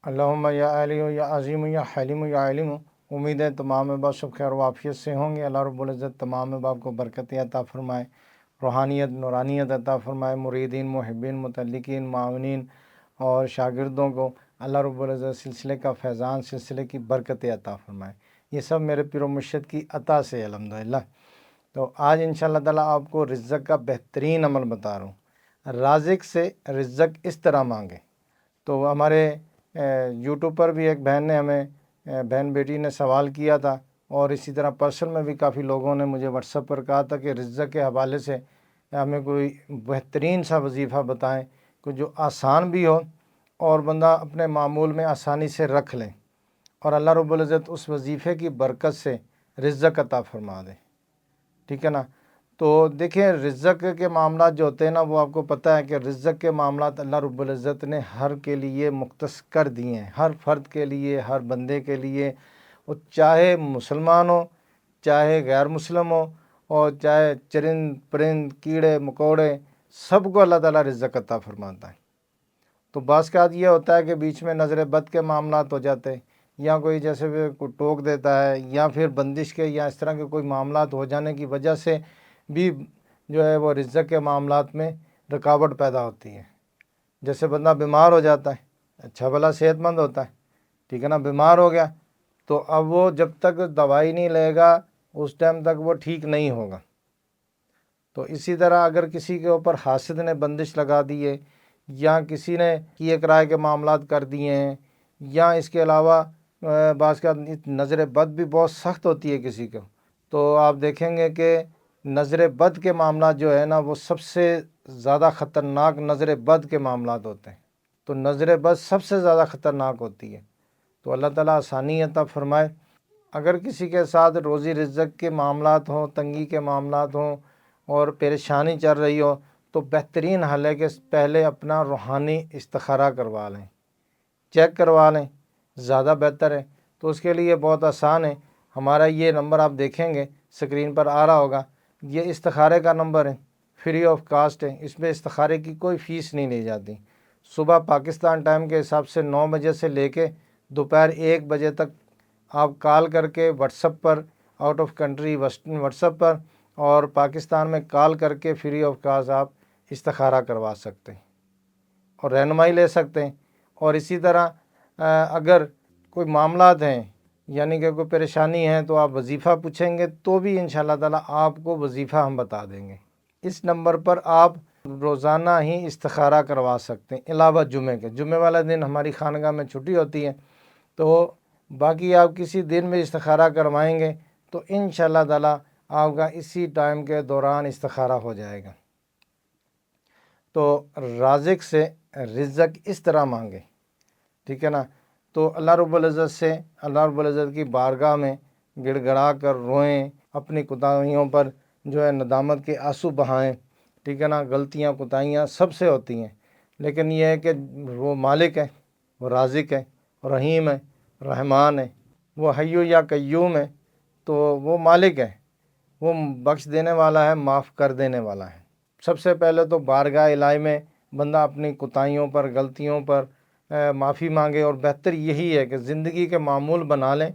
اللہم یا علی یا عظیم یا حلیم یا علیم۔ امید ہے تمام احباب سب خیر و عافیت سے ہوں گے۔ اللہ رب العزت تمام احباب کو برکت عطا فرمائے، روحانیت نورانیت عطا فرمائے، مریدین محبین متعلقین معاونین اور شاگردوں کو اللہ رب العزت سلسلے کا فیضان، سلسلے کی برکت عطا فرمائے۔ یہ سب میرے پیر و مرشد کی عطا سے الحمدللہ۔ تو آج انشاءاللہ تعالیٰ آپ کو رزق کا بہترین عمل بتا رہا ہوں۔ رازق سے رزق اس طرح مانگے۔ تو ہمارے یوٹیوب پر بھی ایک بہن نے ہمیں بہن بیٹی نے سوال کیا تھا، اور اسی طرح پرسنل میں بھی کافی لوگوں نے مجھے واٹس ایپ پر کہا تھا کہ رزق کے حوالے سے ہمیں کوئی بہترین سا وظیفہ بتائیں کہ جو آسان بھی ہو اور بندہ اپنے معمول میں آسانی سے رکھ لیں، اور اللہ رب العزت اس وظیفے کی برکت سے رزق عطا فرما دے۔ ٹھیک ہے نا؟ تو دیکھیں، رزق کے معاملات جو ہوتے ہیں نا، وہ آپ کو پتہ ہے کہ رزق کے معاملات اللہ رب العزت نے ہر کے لیے مختص کر دیے ہیں، ہر فرد کے لیے، ہر بندے کے لیے، وہ چاہے مسلمان ہو، چاہے غیر مسلم ہو، اور چاہے چرند پرند کیڑے مکوڑے، سب کو اللہ تعالیٰ رزق عطا فرماتا ہے۔ تو بعض کا یہ ہوتا ہے کہ بیچ میں نظر بد کے معاملات ہو جاتے ہیں، یا کوئی جیسے کوئی ٹوک دیتا ہے، یا پھر بندش کے یا اس طرح کے کوئی معاملات ہو جانے کی وجہ سے بھی جو ہے وہ رزق کے معاملات میں رکاوٹ پیدا ہوتی ہے۔ جیسے بندہ بیمار ہو جاتا ہے، اچھا بھلا صحت مند ہوتا ہے، ٹھیک ہے نا، بیمار ہو گیا تو اب وہ جب تک دوائی نہیں لے گا اس ٹائم تک وہ ٹھیک نہیں ہوگا۔ تو اسی طرح اگر کسی کے اوپر حاسد نے بندش لگا دی ہے، یا کسی نے کیے کرائے کے معاملات کر دیے ہیں، یا اس کے علاوہ بعض کا نظر بد بھی بہت سخت ہوتی ہے کسی کو، تو آپ دیکھیں گے کہ نظر بد کے معاملات جو ہے نا، وہ سب سے زیادہ خطرناک نظر بد کے معاملات ہوتے ہیں۔ تو نظر بد سب سے زیادہ خطرناک ہوتی ہے۔ تو اللہ تعالیٰ آسانی عطا فرمائے۔ اگر کسی کے ساتھ روزی رزق کے معاملات ہوں، تنگی کے معاملات ہوں، اور پریشانی چل رہی ہو، تو بہترین حل ہے کہ پہلے اپنا روحانی استخارہ کروا لیں، چیک کروا لیں، زیادہ بہتر ہے۔ تو اس کے لیے بہت آسان ہے، ہمارا یہ نمبر آپ دیکھیں گے اسکرین پر آ رہا ہوگا، یہ استخارے کا نمبر ہے، فری آف کاسٹ ہے، اس میں استخارے کی کوئی فیس نہیں لی جاتی۔ صبح پاکستان ٹائم کے حساب سے 9 بجے سے لے کے دوپہر 1 بجے تک آپ کال کر کے واٹس ایپ پر، out of country WhatsApp پر، اور پاکستان میں کال کر کے فری آف کاسٹ آپ استخارہ کروا سکتے ہیں اور رہنمائی لے سکتے ہیں۔ اور اسی طرح اگر کوئی معاملات ہیں، یعنی کہ کوئی پریشانی ہے، تو آپ وظیفہ پوچھیں گے تو بھی انشاءاللہ تعالیٰ آپ کو وظیفہ ہم بتا دیں گے۔ اس نمبر پر آپ روزانہ ہی استخارہ کروا سکتے ہیں، علاوہ جمعے کے۔ جمعے والا دن ہماری خانقاہ میں چھٹی ہوتی ہے، تو باقی آپ کسی دن میں استخارہ کروائیں گے تو انشاءاللہ تعالیٰ آپ کا اسی ٹائم کے دوران استخارہ ہو جائے گا۔ تو رازق سے رزق اس طرح مانگے، ٹھیک ہے نا؟ تو اللہ رب العزت سے، اللہ رب العزت کی بارگاہ میں گڑ گڑا کر روئیں، اپنی کوتاہیوں پر جو ہے ندامت کے آنسو بہائیں، ٹھیک ہے نا؟ غلطیاں کوتاہیاں سب سے ہوتی ہیں، لیکن یہ ہے کہ وہ مالک ہے، وہ رازق ہے، رحیم ہے، رحمان ہے، وہ حی یا قیوم ہے، تو وہ مالک ہے، وہ بخش دینے والا ہے، معاف کر دینے والا ہے۔ سب سے پہلے تو بارگاہ الہی میں بندہ اپنی کوتاہیوں پر، غلطیوں پر معافی مانگے، اور بہتر یہی ہے کہ زندگی کے معمول بنا لیں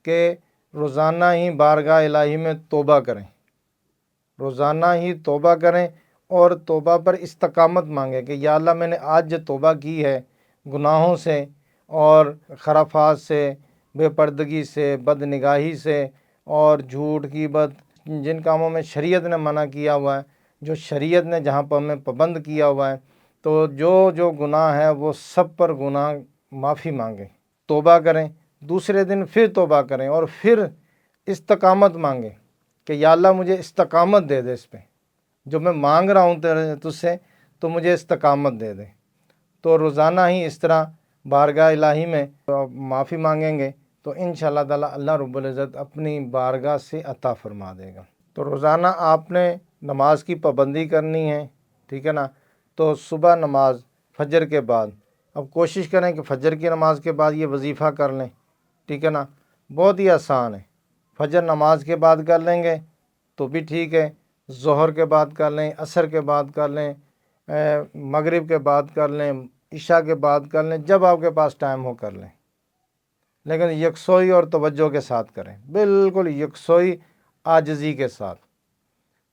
کہ روزانہ ہی بارگاہ الہی میں توبہ کریں، روزانہ ہی توبہ کریں، اور توبہ پر استقامت مانگیں کہ یا اللہ میں نے آج جو توبہ کی ہے گناہوں سے اور خرافات سے، بے پردگی سے، بد نگاہی سے، اور جھوٹ غیبت، جن کاموں میں شریعت نے منع کیا ہوا ہے، جو شریعت نے جہاں پر ہمیں پابند کیا ہوا ہے، تو جو گناہ ہے وہ سب پر گناہ معافی مانگیں، توبہ کریں، دوسرے دن پھر توبہ کریں، اور پھر استقامت مانگیں کہ یا اللہ مجھے استقامت دے دے، اس پہ جو میں مانگ رہا ہوں تجھ سے، تو مجھے استقامت دے دے۔ تو روزانہ ہی اس طرح بارگاہ الہی میں معافی مانگیں گے تو انشاءاللہ تعالیٰ اللہ رب العزت اپنی بارگاہ سے عطا فرما دے گا۔ تو روزانہ آپ نے نماز کی پابندی کرنی ہے، ٹھیک ہے نا؟ تو صبح نماز فجر کے بعد، اب کوشش کریں کہ فجر کی نماز کے بعد یہ وظیفہ کر لیں، ٹھیک ہے نا؟ بہت ہی آسان ہے، فجر نماز کے بعد کر لیں گے تو بھی ٹھیک ہے، ظہر کے بعد کر لیں، عصر کے بعد کر لیں، مغرب کے بعد کر لیں، عشاء کے بعد کر لیں، جب آپ کے پاس ٹائم ہو کر لیں، لیکن یکسوئی اور توجہ کے ساتھ کریں، بالکل یکسوئی عاجزی کے ساتھ،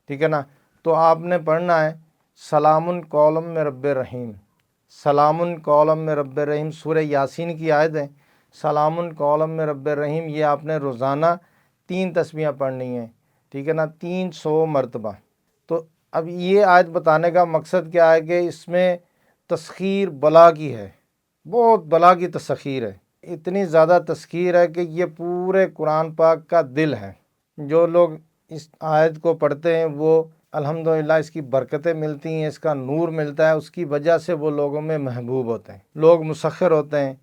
ٹھیک ہے نا۔ تو آپ نے پڑھنا ہے سلام قولا من رب رحیم، سلام قولا من رب رحیم، سورہ یاسین کی آیت ہے، سلام قولا من رب رحیم، یہ آپ نے روزانہ 3 تسبیحیں پڑھنی ہیں، ٹھیک ہے نا، 300 مرتبہ۔ تو اب یہ آیت بتانے کا مقصد کیا ہے کہ اس میں تسخیر بلا کی ہے، بہت بلا کی تسخیر ہے، اتنی زیادہ تسخیر ہے کہ یہ پورے قرآن پاک کا دل ہے۔ جو لوگ اس آیت کو پڑھتے ہیں وہ الحمدللہ اس کی برکتیں ملتی ہیں، اس کا نور ملتا ہے، اس کی وجہ سے وہ لوگوں میں محبوب ہوتے ہیں، لوگ مسخر ہوتے ہیں،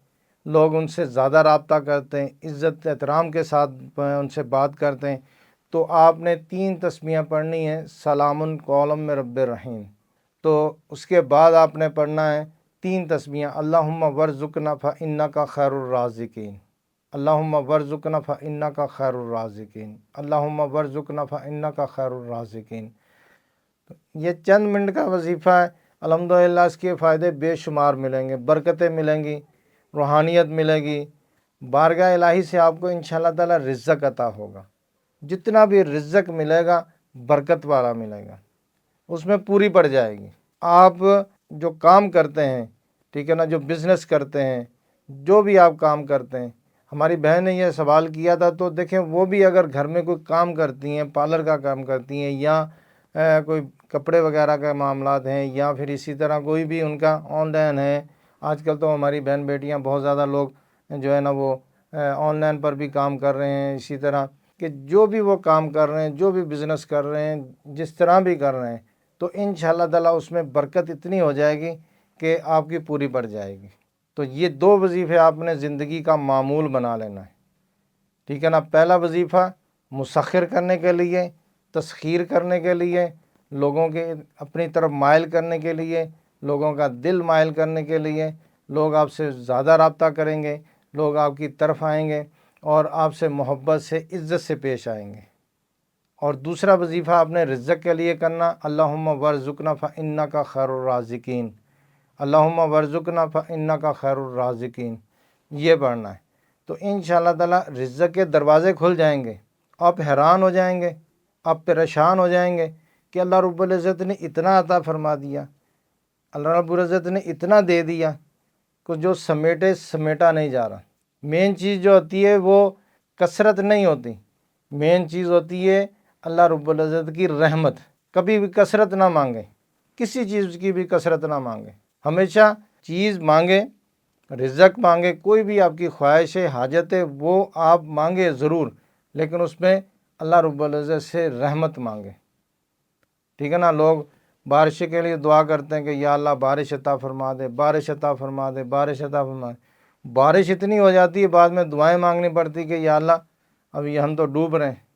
لوگ ان سے زیادہ رابطہ کرتے ہیں، عزت احترام کے ساتھ ان سے بات کرتے ہیں۔ تو آپ نے 3 تسبیحیں پڑھنی ہیں سلام قولا من رب رحیم۔ تو اس کے بعد آپ نے پڑھنا ہے 3 تسبیحیں اللہم ورزقنا فإنک خیر الرازقین، اللہم ورزقنا فإنک خیر الرازقین، اللہم ورزقنا فإنک خیر الرازقین۔ یہ چند منٹ کا وظیفہ ہے، الحمدللہ اس کے فائدے بے شمار ملیں گے، برکتیں ملیں گی، روحانیت ملے گی، بارگاہ الہی سے آپ کو انشاءاللہ تعالی رزق عطا ہوگا، جتنا بھی رزق ملے گا برکت والا ملے گا، اس میں پوری پڑ جائے گی۔ آپ جو کام کرتے ہیں، ٹھیک ہے نا، جو بزنس کرتے ہیں، جو بھی آپ کام کرتے ہیں، ہماری بہن نے یہ سوال کیا تھا، تو دیکھیں وہ بھی اگر گھر میں کوئی کام کرتی ہیں، پارلر کا کام کرتی ہیں، یا کوئی کپڑے وغیرہ کے معاملات ہیں، یا پھر اسی طرح کوئی بھی ان کا آن لائن ہے، آج کل تو ہماری بہن بیٹیاں بہت زیادہ لوگ جو ہے نا وہ آن لائن پر بھی کام کر رہے ہیں، اسی طرح کہ جو بھی وہ کام کر رہے ہیں، جو بھی بزنس کر رہے ہیں، جس طرح بھی کر رہے ہیں، تو انشاءاللہ تعالی اس میں برکت اتنی ہو جائے گی کہ آپ کی پوری پڑ جائے گی۔ تو یہ 2 وظیفے آپ نے زندگی کا معمول بنا لینا ہے، ٹھیک ہے نا۔ پہلا وظیفہ مسخر کرنے کے لیے، تسخیر کرنے کے لیے، لوگوں کے اپنی طرف مائل کرنے کے لیے، لوگوں کا دل مائل کرنے کے لیے، لوگ آپ سے زیادہ رابطہ کریں گے، لوگ آپ کی طرف آئیں گے اور آپ سے محبت سے، عزت سے پیش آئیں گے۔ اور دوسرا وظیفہ آپ نے رزق کے لیے کرنا، اللہم ورزقنا فإنک خیر الرازقین، اللہم ورزقنا فإنک خیر الرازقین، یہ پڑھنا ہے۔ تو انشاءاللہ تعالی رزق کے دروازے کھل جائیں گے، آپ حیران ہو جائیں گے، آپ پریشان ہو جائیں گے کہ اللہ رب العزت نے اتنا عطا فرما دیا، اللہ رب العزت نے اتنا دے دیا کہ جو سمیٹے سمیٹا نہیں جا رہا۔ مین چیز جو ہوتی ہے وہ کثرت نہیں ہوتی، مین چیز ہوتی ہے اللہ رب العزت کی رحمت۔ کبھی بھی کثرت نہ مانگیں، کسی چیز کی بھی کثرت نہ مانگیں، ہمیشہ چیز مانگیں، رزق مانگے، کوئی بھی آپ کی خواہش ہے، حاجت ہے، وہ آپ مانگے ضرور، لیکن اس میں اللہ رب العزت سے رحمت مانگے، ٹھیک ہے نا۔ لوگ بارش کے لیے دعا کرتے ہیں کہ یا اللہ بارش عطا فرما دے، بارش عطا فرما دے، بارش عطا فرما دے، بارش اتنی ہو جاتی ہے بعد میں دعائیں مانگنی پڑتی کہ یا اللہ اب یہ ہم تو ڈوب رہے ہیں۔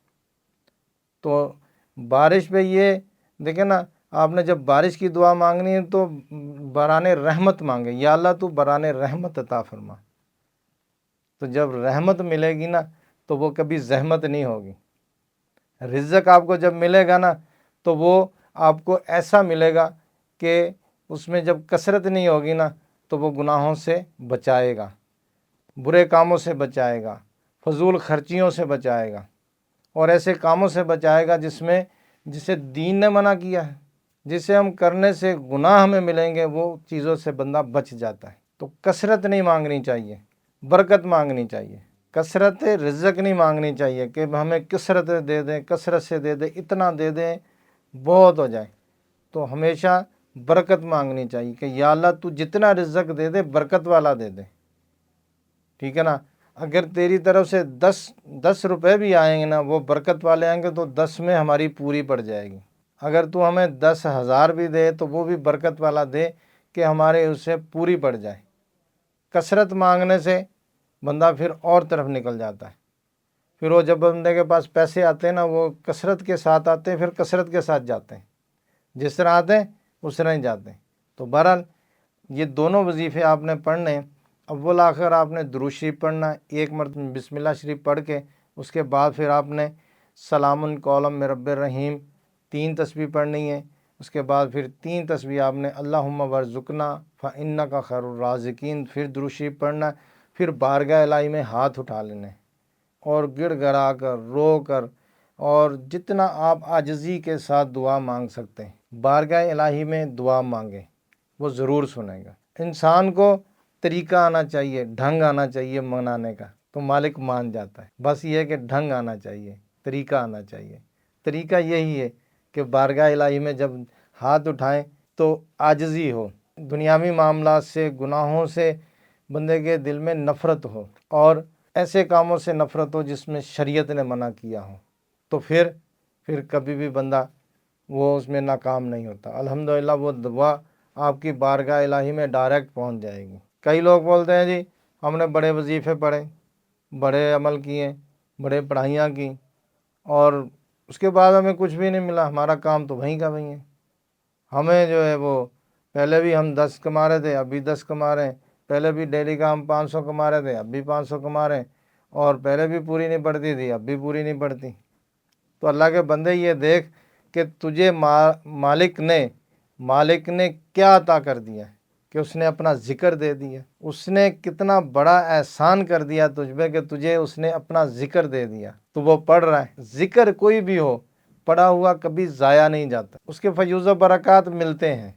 تو بارش پہ یہ دیکھیں نا، آپ نے جب بارش کی دعا مانگنی ہے تو بران رحمت مانگے، یا اللہ تو بران رحمت عطا فرما۔ تو جب رحمت ملے گی نا تو وہ کبھی زحمت نہیں ہوگی۔ رزق آپ کو جب ملے گا نا تو وہ آپ کو ایسا ملے گا کہ اس میں جب کثرت نہیں ہوگی نا تو وہ گناہوں سے بچائے گا، برے کاموں سے بچائے گا، فضول خرچیوں سے بچائے گا، اور ایسے کاموں سے بچائے گا جسے دین نے منع کیا ہے، جسے ہم کرنے سے گناہ ہمیں ملیں گے، وہ چیزوں سے بندہ بچ جاتا ہے۔ تو کثرت نہیں مانگنی چاہیے، برکت مانگنی چاہیے، کثرت رزق نہیں مانگنی چاہیے کہ ہمیں کثرت دے دیں، کثرت سے دے دیں، اتنا دے دیں بہت ہو جائے۔ تو ہمیشہ برکت مانگنی چاہیے کہ یا اللہ تو جتنا رزق دے دے برکت والا دے دے، ٹھیک ہے نا۔ اگر تیری طرف سے 10 روپے بھی آئیں گے نا، وہ برکت والے آئیں گے تو 10 میں ہماری پوری پڑ جائے گی۔ اگر تو ہمیں 10,000 بھی دے تو وہ بھی برکت والا دے کہ ہمارے اس سے پوری پڑ جائے۔ کثرت مانگنے سے بندہ پھر اور طرف نکل جاتا ہے، پھر وہ جب بندے کے پاس پیسے آتے ہیں نا وہ کثرت کے ساتھ آتے ہیں، پھر کثرت کے ساتھ جاتے ہیں، جس طرح آتے ہیں اس طرح ہی جاتے ہیں۔ تو بہرحال یہ دونوں وظیفے آپ نے پڑھنے، اول آخر آپ نے درود شریف پڑھنا، ایک مرتبہ بسم اللہ شریف پڑھ کے اس کے بعد پھر آپ نے سلام قولا من رب الرحیم 3 تسبیح پڑھنی ہے، اس کے بعد پھر 3 تسبیح آپ نے اللہم ورزقنا فإنک خیر الرازقین، پھر درود شریف پڑھنا، پھر بارگاہ الہی میں ہاتھ اٹھا لینے اور گڑ گڑا کر رو کر اور جتنا آپ عاجزی کے ساتھ دعا مانگ سکتے ہیں بارگاہ الہی میں دعا مانگیں، وہ ضرور سنے گا۔ انسان کو طریقہ آنا چاہیے، ڈھنگ آنا چاہیے منانے کا، تو مالک مان جاتا ہے۔ بس یہ ہے کہ ڈھنگ آنا چاہیے، طریقہ آنا چاہیے۔ طریقہ یہی ہے کہ بارگاہ الہی میں جب ہاتھ اٹھائیں تو عاجزی ہو، دنیاوی معاملات سے، گناہوں سے بندے کے دل میں نفرت ہو اور ایسے کاموں سے نفرت ہو جس میں شریعت نے منع کیا ہو، تو پھر کبھی بھی بندہ وہ اس میں ناکام نہیں ہوتا۔ الحمدللہ وہ دعا آپ کی بارگاہ الہی میں ڈائریکٹ پہنچ جائے گی۔ کئی لوگ بولتے ہیں جی ہم نے بڑے وظیفے پڑھے، بڑے عمل کیے، بڑے پڑھائیاں کی اور اس کے بعد ہمیں کچھ بھی نہیں ملا، ہمارا کام تو وہیں کا وہیں ہے۔ ہمیں جو ہے وہ پہلے بھی ہم 10 کما رہے تھے، ابھی 10 کما رہے ہیں، پہلے بھی ڈیلی کا ہم 500 کما رہے تھے، اب بھی 500 کما رہے ہیں، اور پہلے بھی پوری نہیں پڑتی تھی، اب بھی پوری نہیں پڑتی۔ تو اللہ کے بندے یہ دیکھ کہ تجھے مالک نے کیا عطا کر دیا کہ اس نے اپنا ذکر دے دیا، اس نے کتنا بڑا احسان کر دیا تجھ پہ کہ تجھے اس نے اپنا ذکر دے دیا، تو وہ پڑھ رہا ہے۔ ذکر کوئی بھی ہو، پڑھا ہوا کبھی ضائع نہیں جاتا، اس کے فیوز و برکات ملتے ہیں،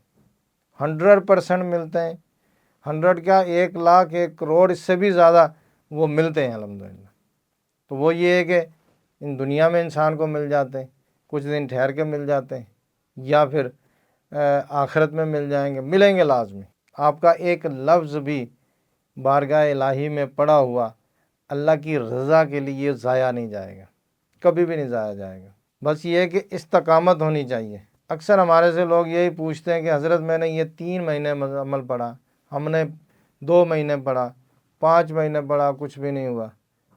100% ملتے ہیں، 100 کیا 1 لاکھ 1 کروڑ اس سے بھی زیادہ وہ ملتے ہیں الحمدللہ۔ تو وہ یہ ہے کہ ان دنیا میں انسان کو مل جاتے ہیں، کچھ دن ٹھہر کے مل جاتے ہیں، یا پھر آخرت میں مل جائیں گے، ملیں گے لازمی۔ آپ کا ایک لفظ بھی بارگاہ الہی میں پڑا ہوا اللہ کی رضا کے لیے ضائع نہیں جائے گا، کبھی بھی نہیں ضائع جائے گا۔ بس یہ ہے کہ استقامت ہونی چاہیے۔ اکثر ہمارے سے لوگ یہی پوچھتے ہیں کہ حضرت میں نے یہ 3 مہینے عمل پڑھا، ہم نے 2 مہینے پڑھا، 5 مہینے پڑھا، کچھ بھی نہیں ہوا۔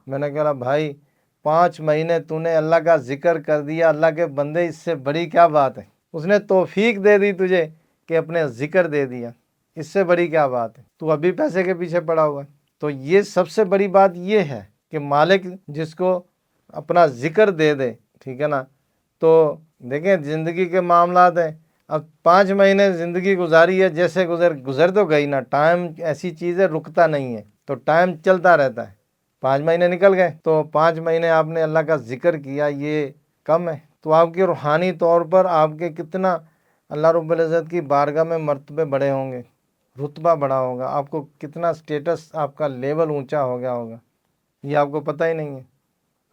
میں نے کہا بھائی 5 مہینے تو نے اللہ کا ذکر کر دیا، اللہ کے بندے، اس سے بڑی کیا بات ہے؟ اس نے توفیق دے دی تجھے کہ اپنے ذکر دے دیا، اس سے بڑی کیا بات ہے؟ تو ابھی پیسے کے پیچھے پڑا ہوا ہے۔ تو یہ سب سے بڑی بات یہ ہے کہ مالک جس کو اپنا ذکر دے دے، ٹھیک ہے نا، تو دیکھیں زندگی کے معاملات ہیں، اب 5 مہینے زندگی گزاری ہے، جیسے گزر تو گئی نا، ٹائم ایسی چیز ہے رکتا نہیں ہے، تو ٹائم چلتا رہتا ہے۔ 5 مہینے نکل گئے تو 5 مہینے آپ نے اللہ کا ذکر کیا، یہ کم ہے؟ تو آپ کے روحانی طور پر آپ کے کتنا اللہ رب العزت کی بارگاہ میں مرتبے بڑے ہوں گے، رتبہ بڑا ہوگا، آپ کو کتنا سٹیٹس، آپ کا لیول اونچا ہو گیا ہوگا، یہ آپ کو پتہ ہی نہیں ہے۔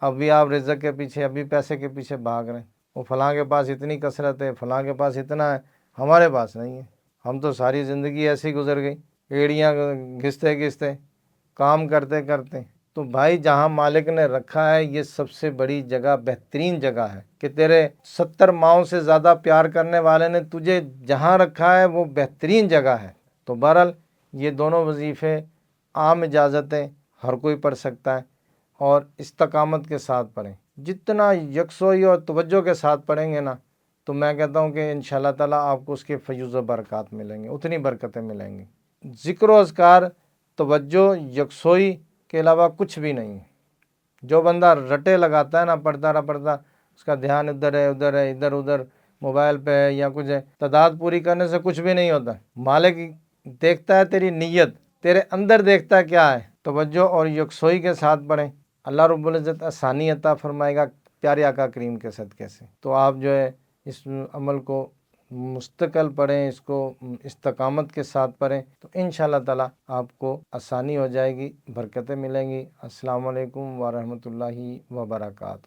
ابھی آپ رزق کے پیچھے، ابھی پیسے کے پیچھے بھاگ رہے ہیں، وہ فلاں کے پاس اتنی کثرت ہے، فلاں کے پاس اتنا ہے، ہمارے پاس نہیں ہے۔ ہم تو ساری زندگی ایسی گزر گئی، ایڑیاں گھستے گھستے، کام کرتے کرتے۔ تو بھائی جہاں مالک نے رکھا ہے یہ سب سے بڑی جگہ، بہترین جگہ ہے کہ تیرے 70 ماؤں سے زیادہ پیار کرنے والے نے تجھے جہاں رکھا ہے وہ بہترین جگہ ہے۔ تو بہرحال یہ دونوں وظیفے عام اجازتیں ہر کوئی پڑھ سکتا ہے، اور استقامت کے ساتھ پڑھیں۔ جتنا یکسوئی اور توجہ کے ساتھ پڑھیں گے نا، تو میں کہتا ہوں کہ انشاءاللہ تعالیٰ آپ کو اس کے فیوز و برکات ملیں گے، اتنی برکتیں ملیں گی۔ ذکر و اذکار، توجہ، یکسوئی کے علاوہ کچھ بھی نہیں ہے۔ جو بندہ رٹے لگاتا ہے نا، پڑھتا اس کا دھیان ادھر ہے ادھر ادھر موبائل پہ ہے یا کچھ ہے، تعداد پوری کرنے سے کچھ بھی نہیں ہوتا۔ مالک دیکھتا ہے تیری نیت، تیرے اندر دیکھتا ہے کیا ہے۔ توجہ اور یکسوئی کے ساتھ پڑھیں، اللہ رب العزت آسانی عطا فرمائے گا پیارے آقا کریم کے صدقے سے۔ تو آپ جو ہے اس عمل کو مستقل پڑھیں، اس کو استقامت کے ساتھ پڑھیں، تو انشاءاللہ تعالیٰ آپ کو آسانی ہو جائے گی، برکتیں ملیں گی۔ السلام علیکم ورحمۃ اللہ وبرکاتہ۔